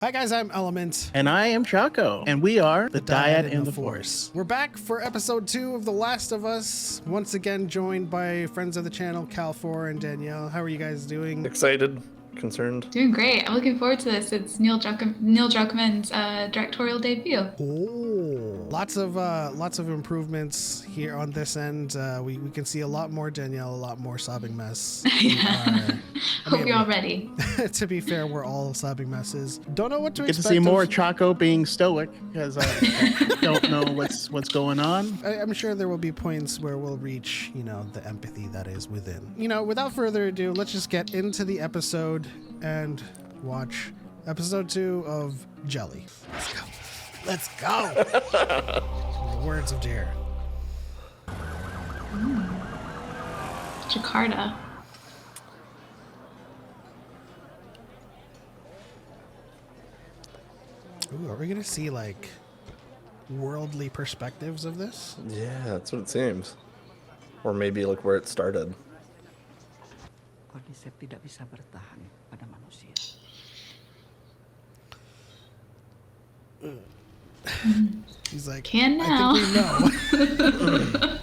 Hi guys, I'm Element. And I am Choco. And we are the DYAD in the Force. We're back for episode 2 of The Last of Us. Once again joined by friends of the channel, Cal4 and Danielle. How are you guys doing? Excited, concerned. Doing great. I'm looking forward to this. It's Neil Druckmann's directorial debut. Oh, lots of improvements here on this end. We can see a lot more Danielle, a lot more sobbing mess. Yeah. Hope you're all ready. To be fair, we're all sobbing messes. Don't know what to Get expect. to see more Choco being stoic because I don't know what's going on. I'm sure there will be points where we'll reach, the empathy that is within. Without further ado, let's just get into the episode and watch episode 2 of Jelly. Let's go. The words of Jer. Jakarta. Ooh, are we gonna see worldly perspectives of this? Yeah, that's what it seems. Or maybe like where it started. Cordyceps tidak bisa bertahan pada manusia. He's like, Can now. I think we know.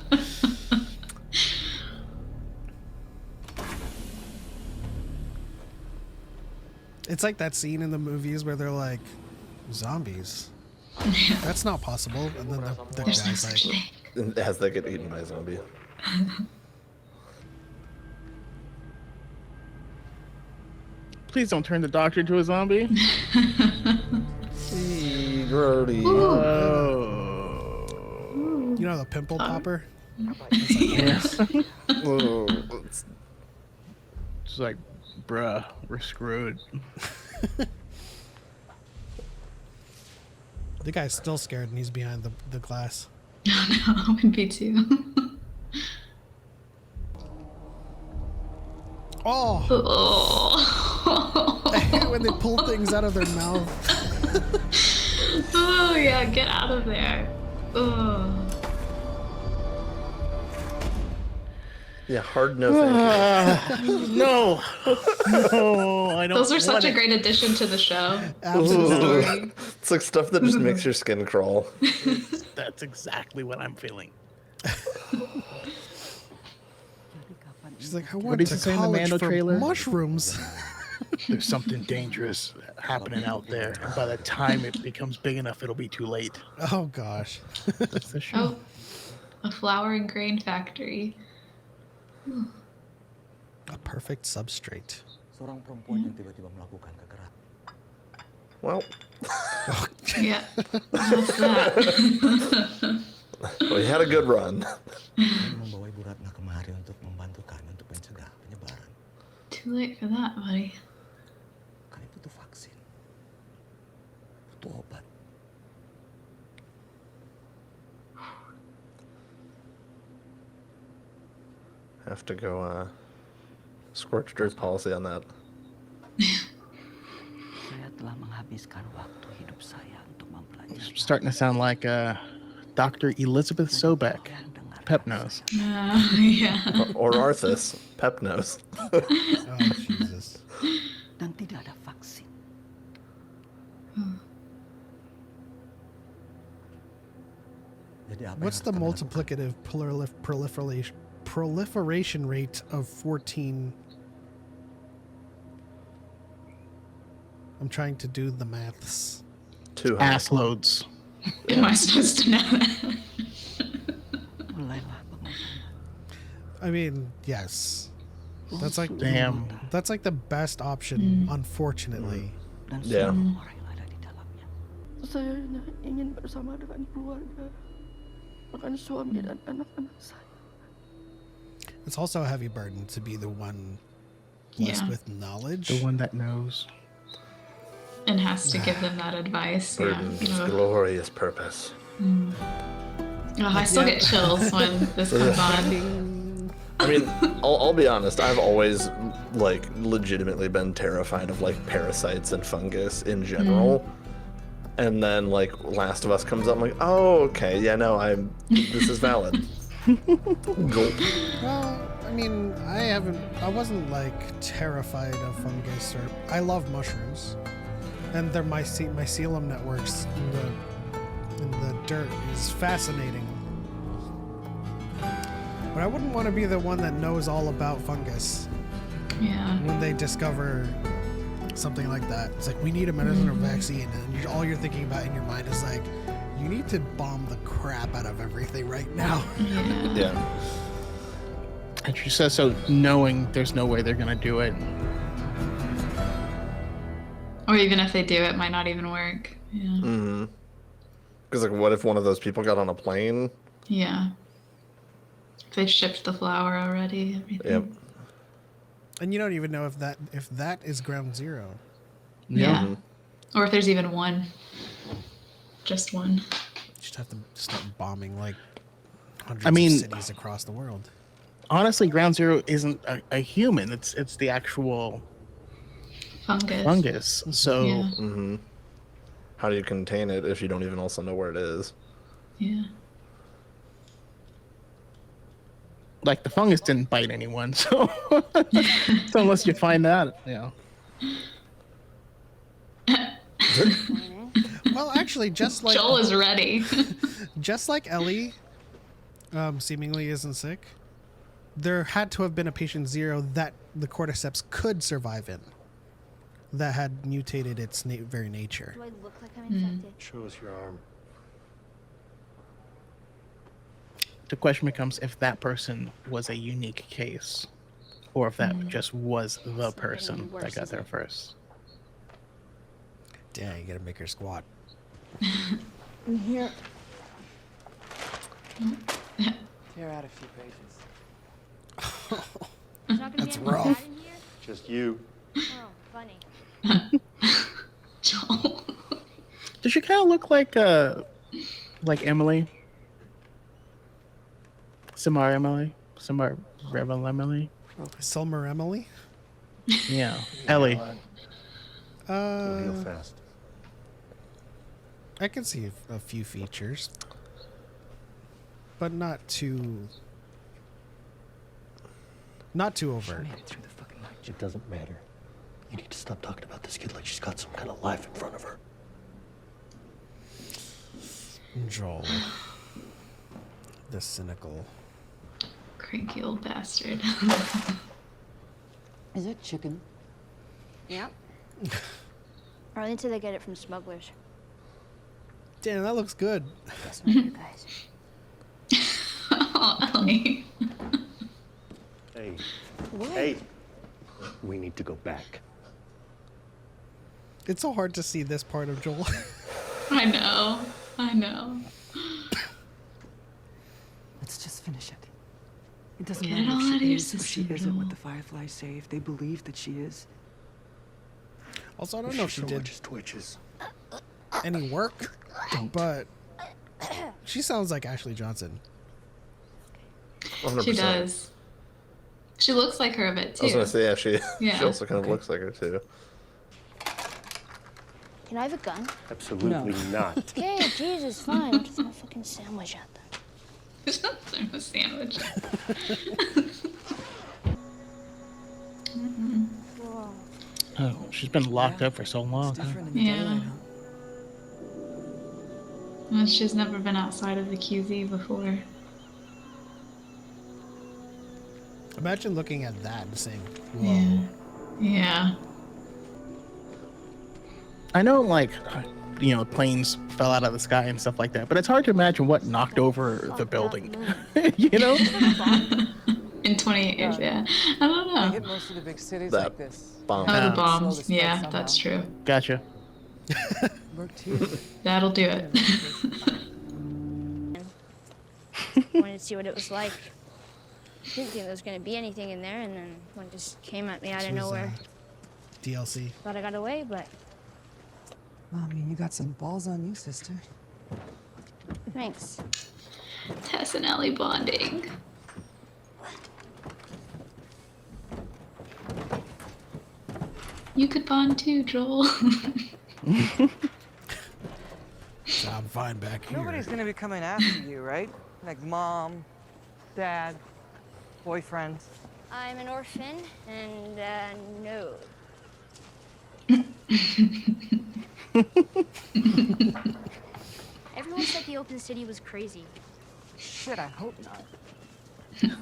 It's like that scene in the movies where they're like, zombies. That's not possible. And then the There's no guy's such like, thing. As they get eaten by a zombie. Please don't turn the doctor into a zombie. Grody. Oh. the pimple popper? Yeah. Ooh, It's like, bruh, we're screwed. The guy's still scared and he's behind the glass. Oh no, I would be too. Oh! Oh. I hate when they pull things out of their mouth. Oh yeah, get out of there. Oh. yeah, hard no thank No, I don't. Those are such a want great addition to the show. Absolutely. you. It's like stuff that just makes your skin crawl. it. That's exactly what I'm feeling. She's like, I What went did to he say in the college Mando for trailer? mushrooms. There's something dangerous happening out there, and by the time it becomes big enough, it'll be too late. Oh gosh. That's the show. Oh, a flour and grain factory. A perfect substrate. Seorang perempuan yang tiba-tiba melakukan kekerasan. Well, Yeah. What's that? we had a good run. Membawa Ibu Ratna kemari untuk membantu kami untuk mencegah penyebaran. Too late for that, buddy. Kami butuh vaksin. Butuh obat. Have to go scorched earth policy on that. Saya telah menghabiskan waktu hidup saya untuk mempelajari. Starting to sound like Dr. Elizabeth Sobek, Pep Nose. Yeah. Or Arthas, Pep nose. Oh Jesus. Dan tidak ada vaksin. Jadi apa What's the yang harus kami lakukan? multiplicative proliferation rate of 14? I'm trying to do the maths. 2 Ass loads. Am I supposed to know that? Mulailah pengobatan. I mean, yes. That's like Damn. That's like the best option, unfortunately. Dan Yeah. semua orang yang ada di dalamnya. Saya hanya ingin bersama dengan keluarga, makan suami dan anak-anak saya. It's also a heavy burden to be the one blessed Yeah. with knowledge. The one that knows. And has to give them that advice. Yeah. Burden's Ugh. glorious purpose. Oh, I still Yeah. get chills when this comes on. I mean, I'll be honest. I've always legitimately been terrified of parasites and fungus in general. And then Last of Us comes up, I'm like, oh, okay, yeah, no, this is valid. Gulp. Well, I mean, I wasn't terrified of fungus I love mushrooms. and their mycelium networks in the dirt is fascinating. But I wouldn't want to be the one that knows all about fungus Yeah. when they discover something like that. It's like, we need a medicine or vaccine, and all you're thinking about in your mind is like, you need to bomb the crap out of everything right now. Yeah. Yeah. And she says so knowing there's no way they're gonna do it. Or even if they do, it might not even work. Yeah. Mm-hmm. Because like, what if one of those people got on a plane? Yeah. If they've shipped the flower already, everything. Yep. And you don't even know if that is ground zero. Yeah. Mhm. Or if there's even one. Just one. You just have to start bombing like hundreds I mean- of cities across the world. Honestly, Ground Zero isn't a human. It's the actual Fungus. fungus. So Yeah. Mm-hmm. How do you contain it if you don't even also know where it is? Yeah. like the fungus didn't bite anyone, so so unless you find that, you know. Well, actually, just like Joel is ready. just like Ellie, seemingly isn't sick. There had to have been a patient zero that the cordyceps could survive in, that had mutated its very nature. Do I look like I'm infected? Show us your arm. The question becomes if that person was a unique case, or if that just was the person that got there first. Damn, you gotta make her squat. In here. Tear out a few pages. There's not gonna That's be anyone rough. bad in here? Just you. Oh, funny. Joel. Does she kind of look like Emily? Samar Emily? Samar Rebel Emily? Selmer Emily? Yeah. Ellie. It'll heal fast. I can see a few features, but not too overt. Made it through the fucking night. It doesn't matter. You need to stop talking about this kid like she's got some kind of life in front of her. Joel, the cynical. Cranky old bastard. Is it chicken? Yep. Or until they get it from smugglers. Damn, that looks good. That's not you guys. Oh, Ellie. Hey. Hey. We need to go back. It's so hard to see this part of Joel. I know. I know. Let's just finish it. It doesn't Get it matter all if out of she your is or she system, isn't what Joel. the Fireflies say. If they believe that she is, Also, I don't know if she so did much as twitches. any work, but she sounds like Ashley Johnson. 100%. She does. She looks like her a bit I was too. gonna say, yeah, she Yeah. also kind of looks like her too. Can I have a gun? Absolutely not. Okay, Jesus, fine. I'll just have a fucking sandwich out there. I'm a sandwich. Whoa. Oh, she's been locked up for so long. it's Huh? different in the Yeah. daylight, huh? Well, she's never been outside of the QZ before. Imagine looking at that and saying, "Whoa." Yeah. Yeah. I know, like, you know, planes fell out of the sky and stuff like that, but it's hard to imagine what knocked over the building. You know? In 28 years, yeah. I don't I know. hit most of the big cities That like this. bomb. Oh, the Yeah. Slow the bombs. spread Yeah, somehow. that's true. Gotcha. Worked here. That'll do it. Wanted to see what it was like. Didn't think there was gonna be anything in there, and then one just came at me out She of was, nowhere. DLC. Thought I got away, but Well, I mean, you got some balls on you, sister. thanks. Tess and Ellie bonding. You could bond too, Joel. So I'm fine back here. Nobody's gonna be coming after you, right? Like mom, dad, boyfriend. I'm an orphan, and no. Everyone said the open city was crazy. Shit, I hope not.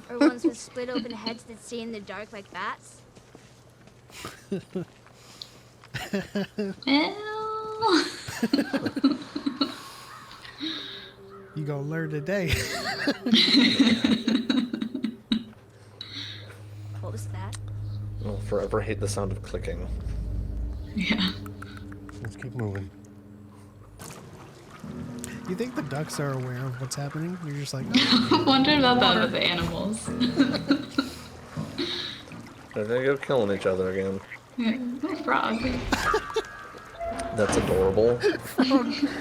Or ones with split open heads that stay in the dark like bats. Ew. You gonna learn today. What was that? I'll forever hate the sound of clicking. Yeah. Let's keep moving. You think the ducks are aware of what's happening? You're just like, I wonder about that with the animals. They're gonna go killing each other again. Yeah, oh, frog. That's adorable.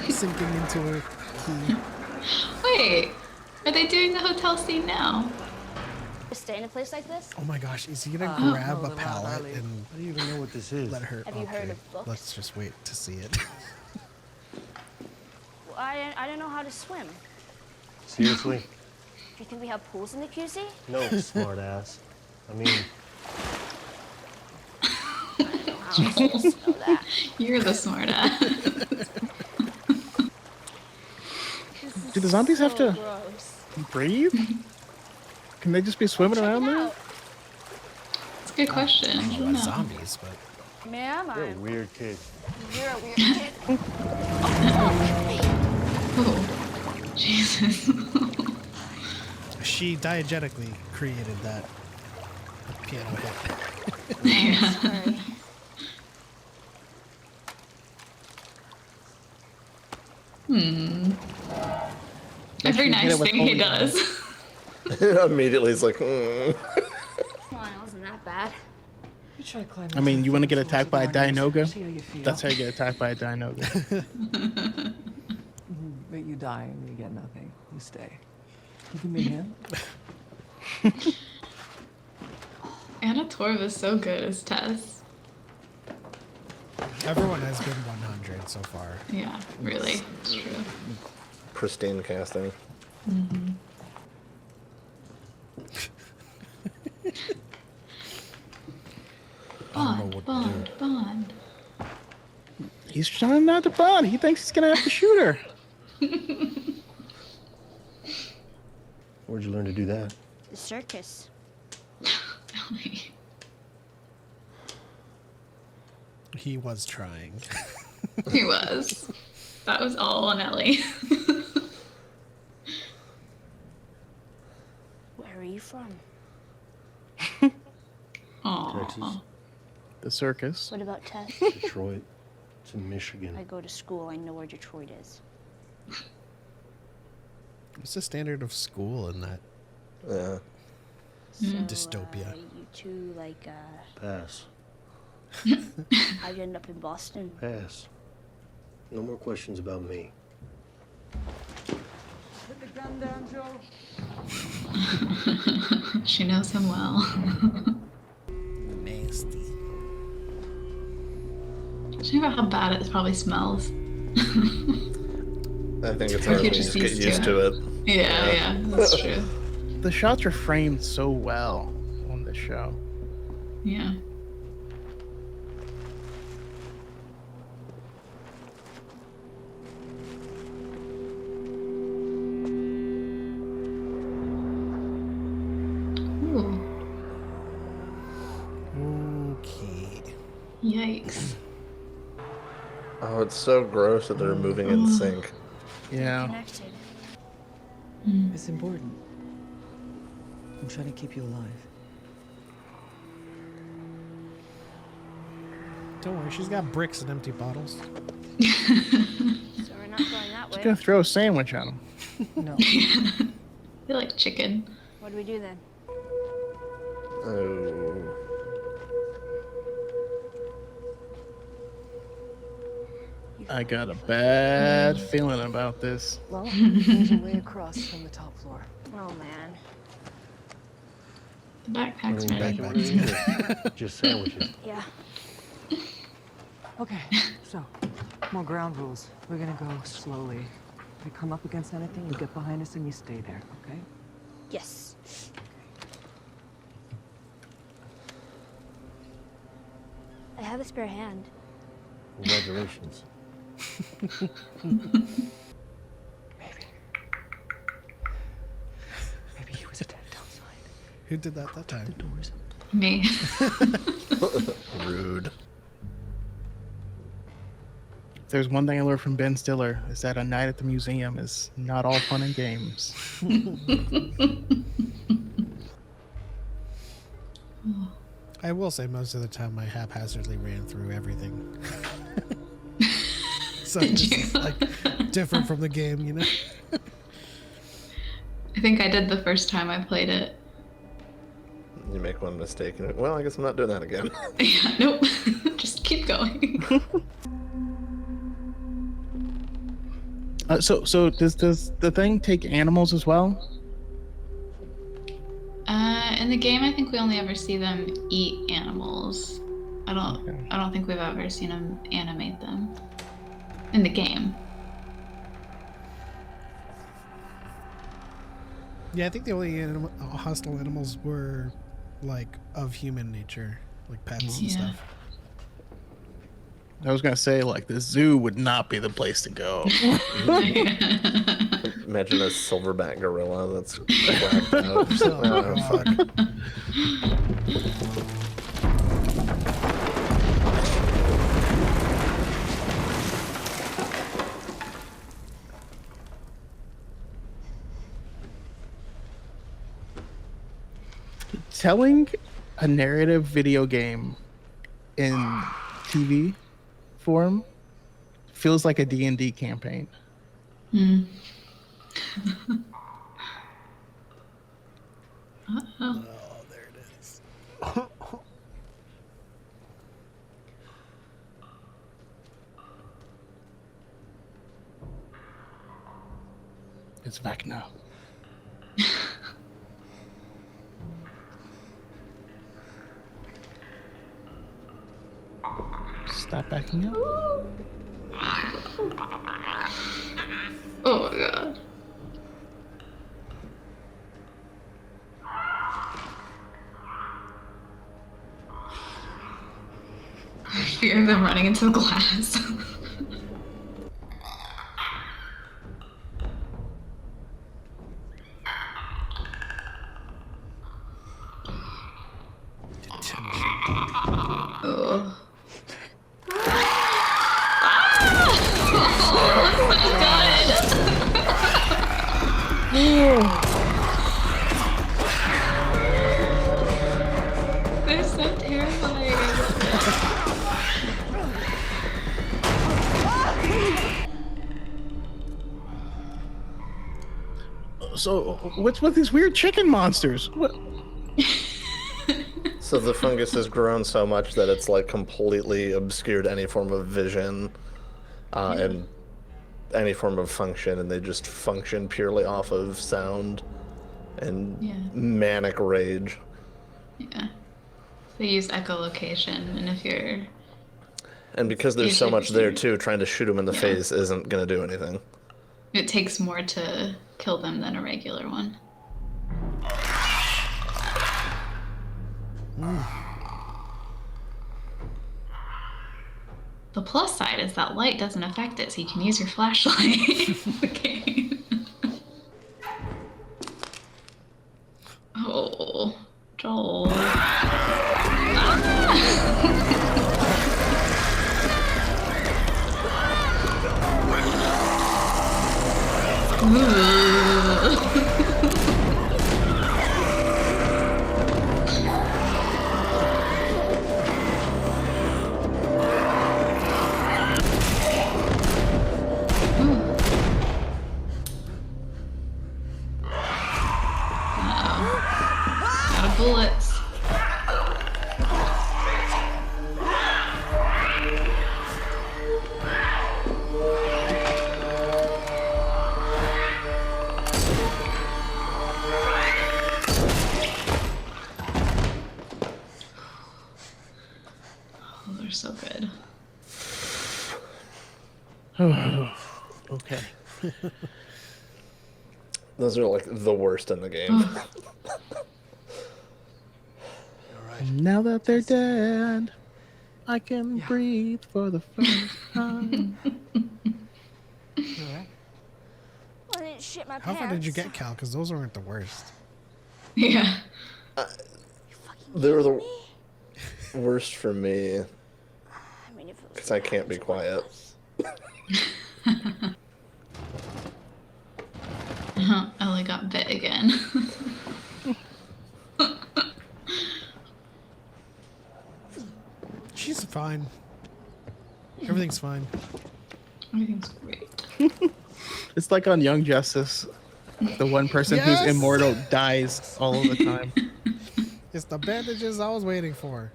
sinking into a key. Wait, are they doing the hotel scene now? Stay in a place like this? Oh my gosh, is he gonna grab a pallet and I don't even know what this is. let her? Have you heard of books? Let's just wait to see it. Well, I don't know how to swim. Seriously? Do you think we have pools in the QC? No, smart ass. I mean, I just know that. You're the smartass. Do the zombies have to Gross. breathe? Can they just be swimming around there? That's a good question. I I don't don't know know. about zombies, but Ma'am, you're a weird kid. you're a weird kid. Oh, Jesus. she diegetically created that piano hit. Yeah. Sorry. Every Actually, hit nice it with thing he holy does. Immediately, it's like, mm. Come on, it wasn't that bad. You try climbing I mean, you want to get towards the attacked by a gardens, Dianoga? see how you feel. That's how you get attacked by a Dianoga. But you die and you get nothing. You stay. You can be him. Anna Torv is so good as Tess. Everyone has been 100 so far. Yeah, really. It's true. Pristine casting. Bond, Bond, Bond. He's trying not to bond. He thinks he's gonna have to shoot her. Where'd you learn to do that? The circus. Ellie. He was trying. He was. That was all on Ellie. Where are you from? Texas, Aww. The circus. What about Tess? Detroit, it's in Michigan. I go to school. I know where Detroit is. What's the standard of school in that? Yeah. So, Dystopia. you two, like, Pass. how'd you end up in Boston? Pass. No more questions about me. Put the gun down, Joe. She knows him well. Nasty. Think about how bad it probably smells. I think it's Or hard you're to just just get used to it. Yeah, that's true. The shots are framed so well on this show. Yeah. Ooh, Okay. yikes. Oh, it's so gross that they're moving in sync. Yeah. Connected. It's important. I'm trying to keep you alive. Don't worry, she's got bricks and empty bottles. So we're not going that Just way. gonna throw a sandwich at him. No. They like chicken. What do we do then? Oh. I got a bad feeling about this. Well, there's a way across from the top floor. Oh, man. The backpack's Running ready. back and forth. Just sandwiches. Yeah. Okay, so, more ground rules. We're gonna go slowly. If we come up against anything, you get behind us and you stay there, okay? Yes. I have a spare hand. Congratulations. Maybe he was attacked outside. Who did that time? The doors. Me. Rude. If there's one thing I learned from Ben Stiller, is that a night at the museum is not all fun and games. I will say most of the time I haphazardly ran through everything. So Did it's you? like different from the game, you know? I think I did the first time I played it. You make one mistake and well, I guess I'm not doing that again. Yeah, nope. Just keep going. So does the thing take animals as well? In the game, I think we only ever see them eat animals. I don't think we've ever seen them animate them in the game. Yeah, I think the only hostile animals were like of human nature, like pets and Yeah. stuff. I was gonna say like the zoo would not be the place to go. Imagine a silverback gorilla that's whacked out. Oh, fuck. Telling a narrative video game in TV form feels like a D&D campaign. Hmm. Oh, there it is. It's back now. Stop backing up. Oh my god. I fear them running into the glass. Oh. They're so terrifying. So what's with these weird chicken monsters? What? So the fungus has grown so much that it's like completely obscured any form of vision and any form of function, and they just function purely off of sound and manic rage. Yeah. They use echolocation, and if you're... And because there's so Usually much there just- too, trying to shoot them in the face isn't going to do anything. It takes more to kill them than a regular one. The plus side is that light doesn't affect it, so you can use your flashlight in the game. Oh, Joel. Out of bullets. Oh, they're so good. Okay. Those are like the worst in the game. Now that they're dead. I can breathe for the first time. You all right? Well, I didn't shit my How pants. far did you get, Cal? Because those weren't the worst. Yeah. They were the Me? worst for me I mean, if it was because I can't be that, one of quiet. us. Ellie got bit again. She's fine. Everything's fine. Everything's great. It's like on Young Justice. The one person who's Yes! immortal dies all of the time. It's the bandages I was waiting for.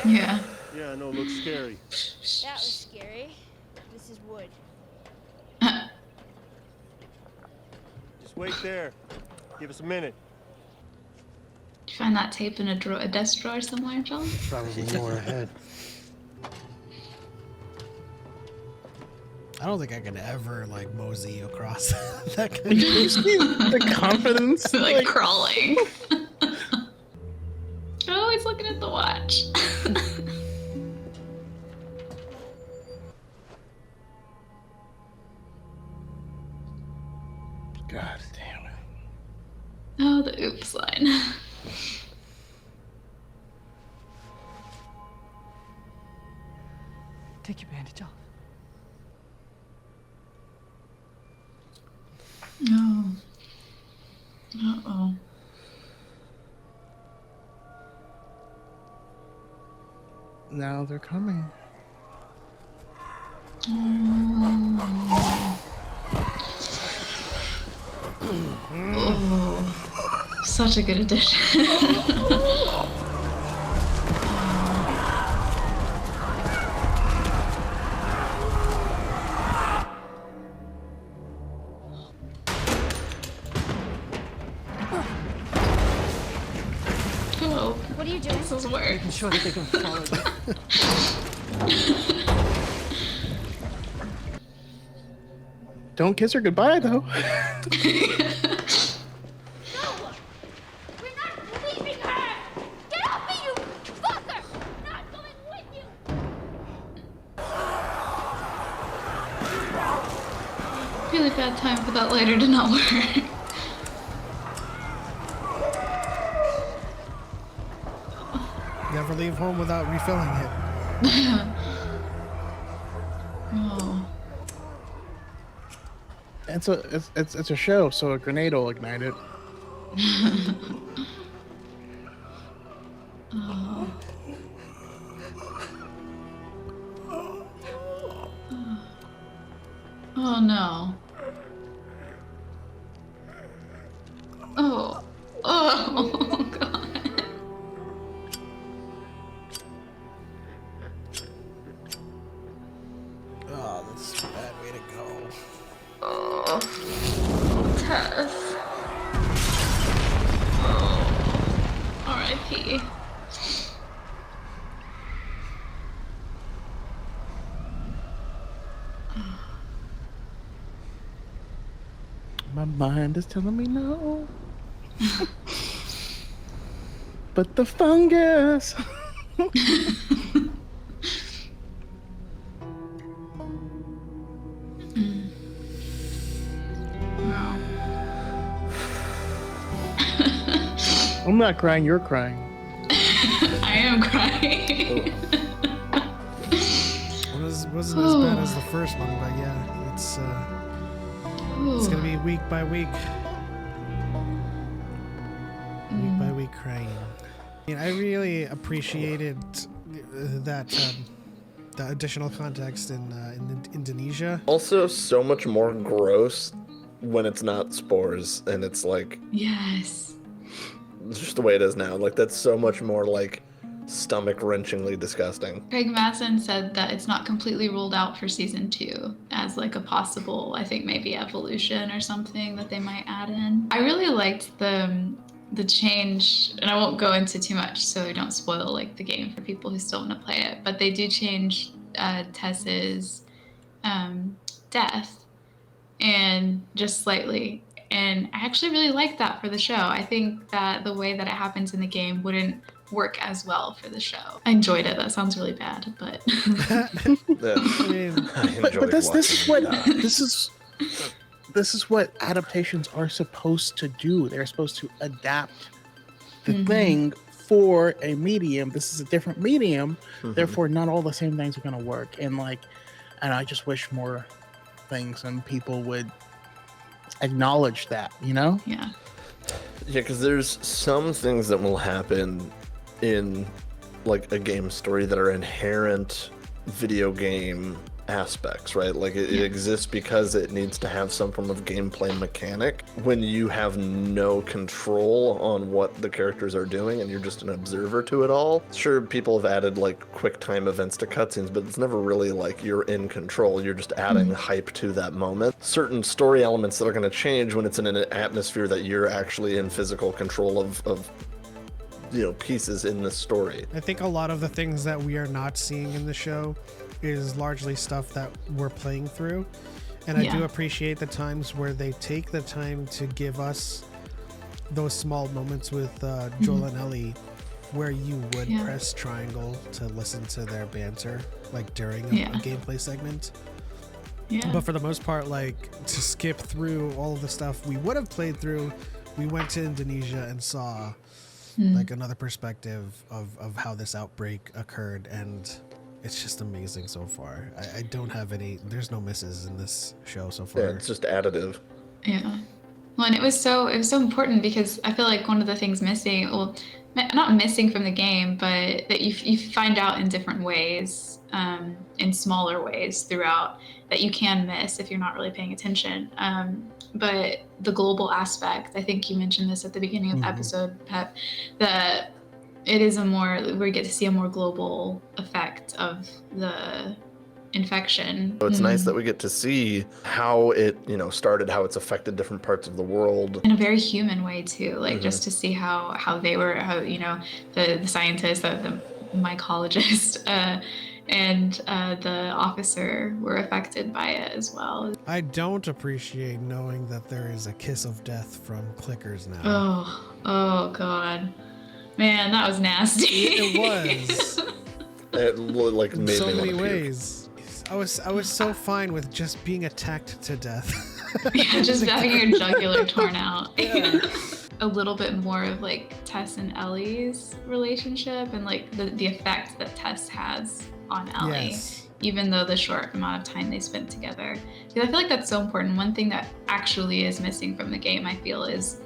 Yeah. Yeah, I know, it looks scary. That was scary. This is wood. Just wait there. Give us a minute. Did you find that tape in a desk drawer somewhere, John? Probably more ahead. I don't think I could ever like mosey across that kind of You see the confidence? like crawling. Oh, he's looking at the watch. God damn it. Oh, the oops line. Take your bandage off. No. Uh-oh. Now they're coming. Oh, such a good addition. Oh, What are you doing? this is work. Making sure that they can follow you. Don't kiss her goodbye, though. No! We're not leaving her! Get off me, you fucker! Not going with you! Really bad time for that lighter to not work. Never leave home without refilling it. Oh. It's a show, so a grenade will ignite it. Oh. Oh no. Oh. Oh god. Oh, that's a bad way to go. Oh. Tess. Oh. R.I.P. My mind is telling me no. But the fungus. Wow. I'm not crying, you're crying. I am crying. Wasn't as bad as the first one, but yeah, it's gonna be week by week. Week by week crying. I mean, I really appreciated that additional context in Indonesia. Also, so much more gross when it's not spores and it's like Yes. just the way it is now. Like that's so much more like stomach-wrenchingly disgusting. Craig Masson said that it's not completely ruled out for season 2 as like a possible, I think maybe evolution or something that they might add in. I really liked the change, and I won't go into too much so we don't spoil like the game for people who still want to play it, but they do change Tess's death, and just slightly. And I actually really like that for the show. I think that the way that it happens in the game wouldn't work as well for the show. I enjoyed it. That sounds really bad, but this is what adaptations are supposed to do. They're supposed to adapt the thing for a medium. This is a different medium, therefore not all the same things are going to work. And I just wish more things and people would acknowledge that, Yeah, because there's some things that will happen in like a game story that are inherent video game aspects, right? Like it exists because it needs to have some form of gameplay mechanic. When you have no control on what the characters are doing and you're just an observer to it all, sure, people have added like quick time events to cutscenes, but it's never really like you're in control. You're just adding hype to that moment. Certain story elements that are going to change when it's in an atmosphere that you're actually in physical control of pieces in the story. I think a lot of the things that we are not seeing in the show is largely stuff that we're playing through, and I do appreciate the times where they take the time to give us those small moments with Joel and Ellie where you would press triangle to listen to their banter like during a gameplay segment. But for the most part, like, to skip through all of the stuff we would have played through, we went to Indonesia and saw like another perspective of how this outbreak occurred, and it's just amazing so far. I don't have there's no misses in this show so far. Yeah, it's just additive. Yeah. Well, and it was so important because I feel like one of the things missing, well, not missing from the game, but that you find out in different ways, in smaller ways throughout, that you can miss if you're not really paying attention. But the global aspect, I think you mentioned this at the beginning of the episode, Pep, that it is we get to see a more global effect of the infection. So it's nice that we get to see how it, started, how it's affected different parts of the world. In a very human way too, like just to see how they were, the scientist, the mycologist, and the officer were affected by it as well. I don't appreciate knowing that there is a kiss of death from clickers now. Oh God. Man, that was nasty. It was. It like made so me many want to puke. ways. I was so fine with just being attacked to death. Yeah, just having your jugular torn out. A little bit more of like Tess and Ellie's relationship and like the effect that Tess has on Ellie, even though the short amount of time they spent together. Because I feel like that's so important. One thing that actually is missing from the game, I feel, is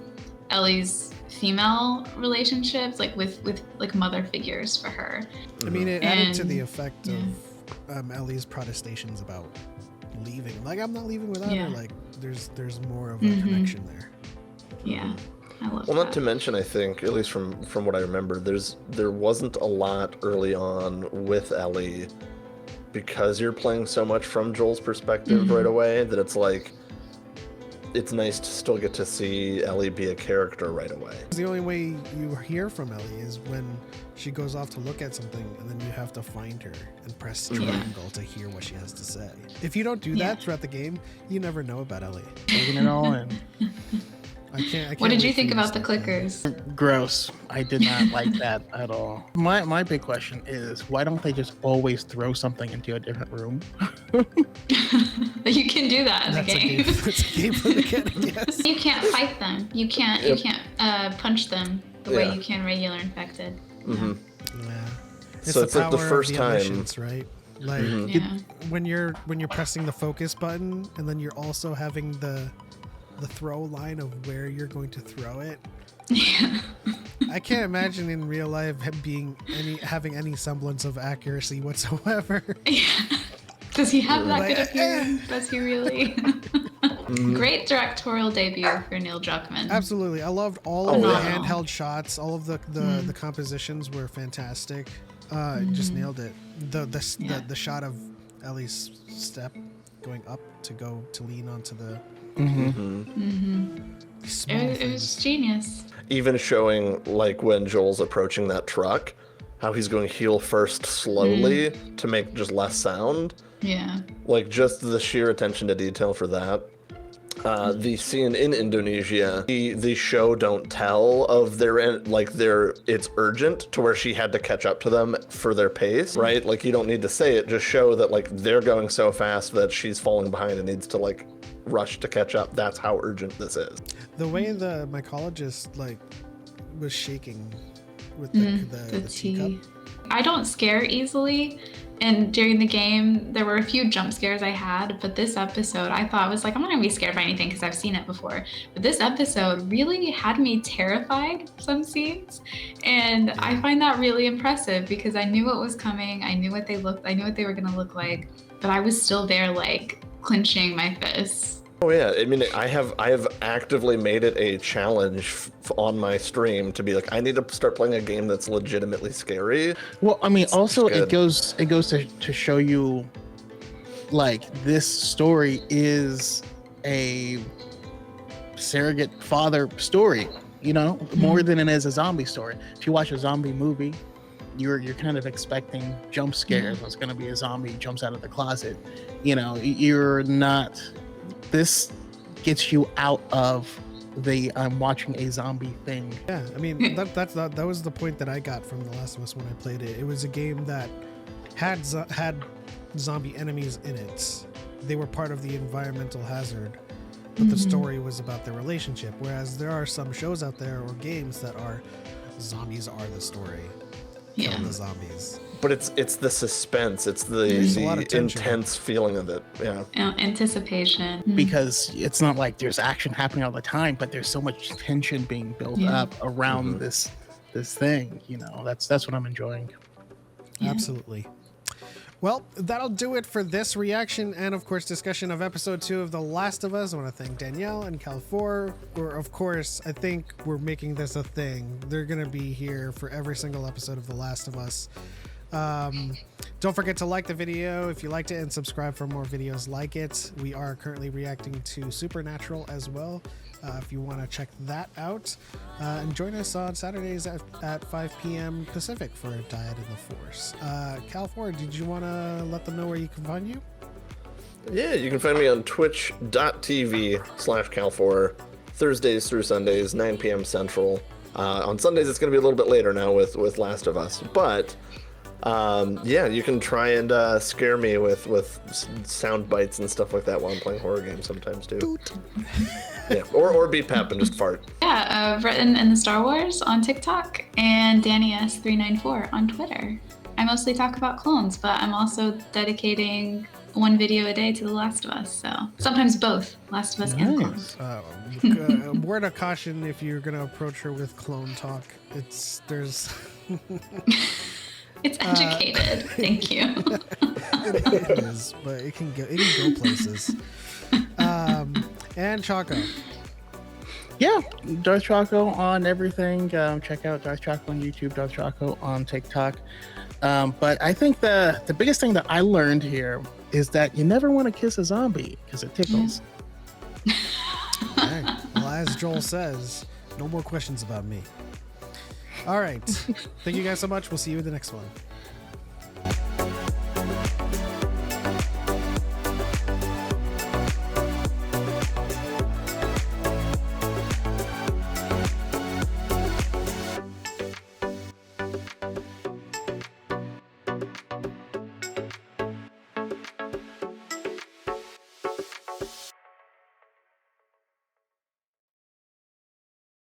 Ellie's female relationships, like with like mother figures for her. I mean, it added to the effect of Ellie's protestations about leaving. Like, I'm not leaving without her. Like, there's more of a connection there. Yeah. I love Well, that. not to mention, I think, at least from what I remember, there wasn't a lot early on with Ellie because you're playing so much from Joel's perspective right away that it's like, it's nice to still get to see Ellie be a character right away. The only way you hear from Ellie is when she goes off to look at something, and then you have to find her and press triangle to hear what she has to say. If you don't do that throughout the game, you never know about Ellie. Taking it all in. I can't What did you wait think for about the to start clickers? Gross. I did not like that at all. My big question is, why don't they just always throw something into a different room? You can do that in the game. That's a gameplay mechanic, yes. You can't fight them. You can't punch them the way you can regular infected. Yeah. It's So the it's like the power of first the time- emotions, right? Like when you're pressing the focus button, and then you're also having the throw line of where you're going to throw it. Yeah. I can't imagine in real life having any semblance of accuracy whatsoever. Does he have that good appearance? Does he really? Great directorial debut for Neil Druckmann. Absolutely. I loved all of the handheld shots. All of the compositions were fantastic. Just nailed it. The shot of Ellie's step going up to lean onto the It was genius. Even showing like when Joel's approaching that truck, how he's going heel first slowly to make just less sound. Yeah. Like just the sheer attention to detail for that. the scene in Indonesia, the show don't tell of it's urgent to where she had to catch up to them for their pace, right? Like you don't need to say it, just show that like they're going so fast that she's falling behind and needs to like rush to catch up. That's how urgent this is. The way the mycologist like was shaking with the teacup. I don't scare easily, and during the game there were a few jump scares I had, but this episode I thought was like, I'm not gonna be scared by anything because I've seen it before, but this episode really had me terrified some scenes, and I find that really impressive because I knew what was coming, I knew what they were gonna look like, but I was still there like clenching my fists. Oh yeah, I mean, I have actively made it a challenge on my stream to be like, I need to start playing a game that's legitimately scary. Well, I mean, also it goes to show you, like, this story is a surrogate father story, you know, more than it is a zombie story. If you watch a zombie movie, you're kind of expecting jump scares. It's going to be a zombie jumps out of the closet. You know, you're not. This gets you out of the I'm watching a zombie thing. Yeah, I mean that was the point that I got from The Last of Us when I played it. It was a game that had zombie enemies in it. They were part of the environmental hazard, but the story was about their relationship. Whereas there are some shows out there or games that are zombies are the story. Kill the zombies. But it's the suspense, it's the intense feeling of it. Yeah. Anticipation. Because it's not like there's action happening all the time, but there's so much tension being built up around this thing. You know, that's what I'm enjoying. Yeah. Absolutely. Well, that'll do it for this reaction and, of course, discussion of episode 2 of The Last of Us. I want to thank Danielle and Cal4. Of course, I think we're making this a thing. They're going to be here for every single episode of The Last of Us. Don't forget to like the video if you liked it and subscribe for more videos like it. We are currently reacting to Supernatural as well. If you want to check that out, and join us on Saturdays at 5 p.m. Pacific for DYAD in the Force. Cal4, did you want to let them know where you can find you? Yeah, you can find me on twitch.tv/Cal4, Thursdays through Sundays, 9 p.m. Central. On Sundays, it's going to be a little bit later now with Last of Us, but yeah, you can try and scare me with sound bites and stuff like that while I'm playing horror games sometimes too. Yeah, or be Pep and just fart. Yeah, Bretton and the Star Wars on TikTok and DannyS394 on Twitter. I mostly talk about clones, but I'm also dedicating one video a day to The Last of Us, so sometimes both Last of Us and clones. Word of caution if you're gonna approach her with clone talk. It's educated. Thank you. It is, but it can go places. And Choco. Yeah, Darth Choco on everything. Check out Darth Choco on YouTube, Darth Choco on TikTok. But I think the biggest thing that I learned here is that you never want to kiss a zombie because it tickles. Okay. Well, as Joel says, no more questions about me. All right. Thank you guys so much. We'll see you in the next one.